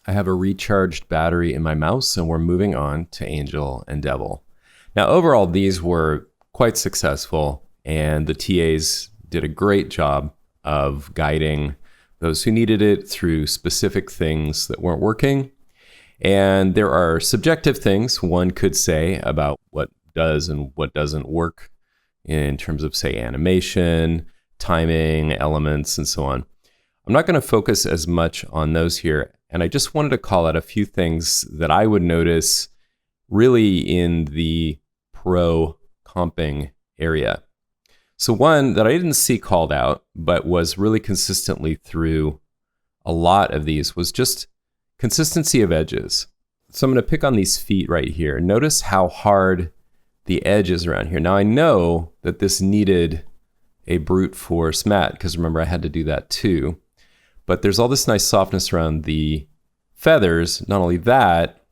I have a recharged battery in my mouse, and we're moving on to Angel and Devil. Now, overall, these were quite successful, and the TAs did a great job of guiding those who needed it through specific things that weren't working. And there are subjective things one could say about what does and what doesn't work in terms of, say, animation, timing, elements, and so on. I'm not going to focus as much on those here. And I just wanted to call out a few things that I would notice really in the pro comping area. So one that I didn't see called out, but was really consistently through a lot of these, was just consistency of edges. So I'm going to pick on these feet right here. Notice how hard the edge is around here. Now I know that this needed a brute force mat, because remember I had to do that too. But there's all this nice softness around the feathers. Not only that,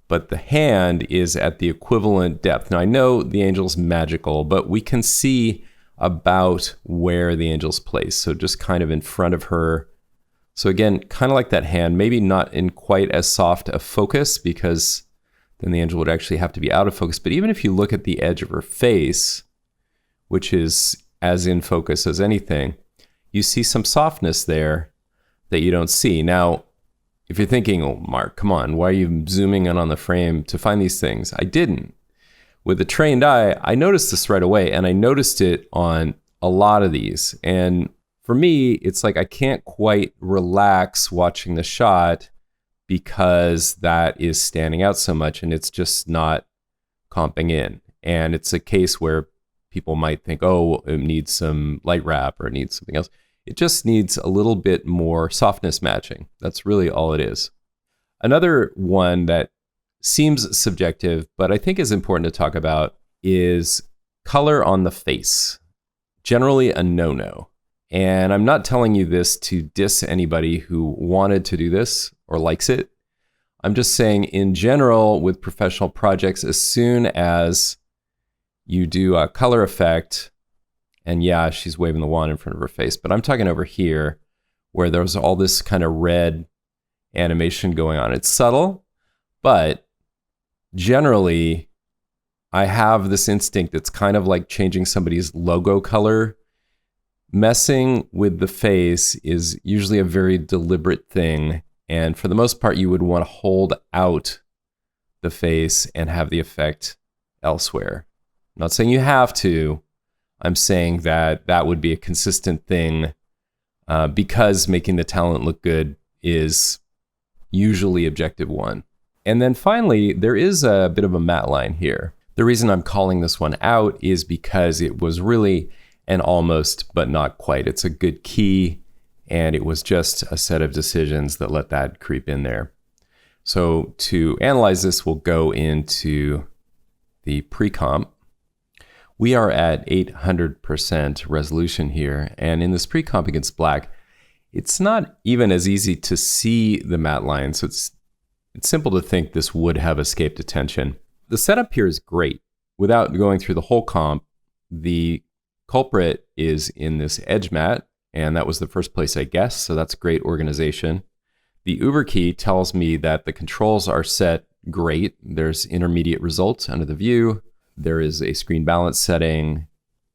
but the hand is at the equivalent depth. Now I know the angel's magical, but we can see about where the angel's placed. So just kind of in front of her. So again, kind of like that hand, maybe not in quite as soft a focus, because then the angel would actually have to be out of focus. But even if you look at the edge of her face, which is as in focus as anything, you see some softness there that you don't see. Now, if you're thinking, oh, Mark, come on, why are you zooming in on the frame to find these things? I didn't. With a trained eye, I noticed this right away, and I noticed it on a lot of these. And for me, it's like I can't quite relax watching the shot because that is standing out so much, and it's just not comping in. And it's a case where people might think, oh, it needs some light wrap or it needs something else. It just needs a little bit more softness matching. That's really all it is. Another one that seems subjective, but I think is important to talk about, is color on the face. Generally a no-no. And I'm not telling you this to diss anybody who wanted to do this or likes it. I'm just saying in general with professional projects, as soon as you do a color effect, and yeah, she's waving the wand in front of her face, but I'm talking over here where there's all this kind of red animation going on. It's subtle, but generally I have this instinct. It's kind of like changing somebody's logo color. Messing with the face is usually a very deliberate thing. And for the most part, you would want to hold out the face and have the effect elsewhere. I'm not saying you have to. I'm saying that that would be a consistent thing because making the talent look good is usually objective one. And then finally, there is a bit of a matte line here. The reason I'm calling this one out is because it was really an almost, but not quite. It's a good key, and it was just a set of decisions that let that creep in there. So to analyze this, we'll go into the pre-comp. We are at 800% resolution here, and in this pre-comp against black, it's not even as easy to see the matte line, so it's simple to think this would have escaped attention. The setup here is great. Without going through the whole comp, the culprit is in this edge matte, and that was the first place I guessed, so that's great organization. The Uber key tells me that the controls are set great. There's intermediate results under the view. There is a screen balance setting.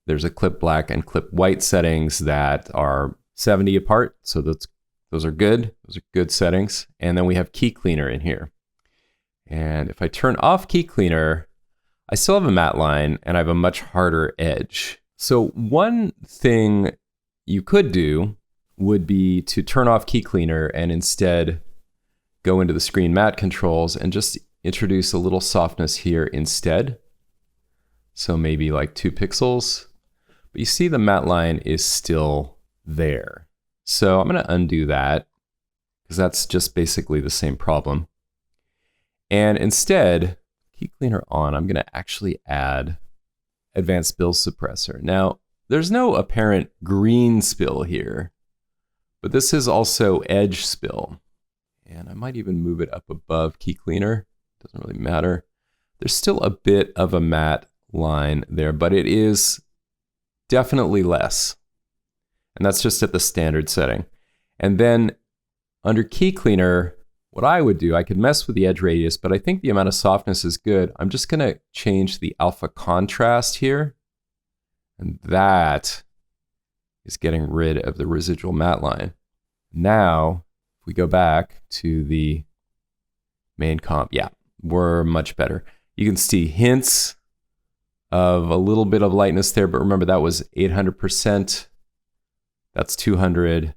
There's a clip black and clip white settings that are 70 apart, so those are good. Those are good settings. And then we have key cleaner in here. And if I turn off key cleaner, I still have a matte line and I have a much harder edge. So one thing you could do would be to turn off key cleaner and instead go into the screen matte controls and just introduce a little softness here instead. So maybe like 2 pixels. But you see the matte line is still there. So I'm going to undo that because that's just basically the same problem. And instead, key cleaner on, I'm going to actually add advanced spill suppressor. Now, there's no apparent green spill here, but this is also edge spill. And I might even move it up above key cleaner. Doesn't really matter. There's still a bit of a matte line there, but it is definitely less. And that's just at the standard setting. And then under key cleaner, what I would do, I could mess with the edge radius, but I think the amount of softness is good. I'm just going to change the alpha contrast here. And that is getting rid of the residual matte line. Now, if we go back to the main comp, yeah, we're much better. You can see hints of a little bit of lightness there, but remember that was 800%. That's 200.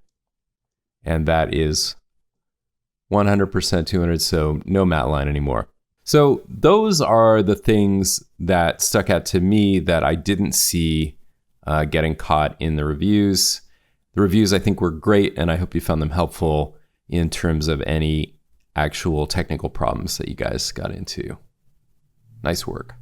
And that is 100%, 200, so no matte line anymore. So those are the things that stuck out to me that I didn't see getting caught in the reviews. The reviews I think were great, and I hope you found them helpful in terms of any actual technical problems that you guys got into. Nice work.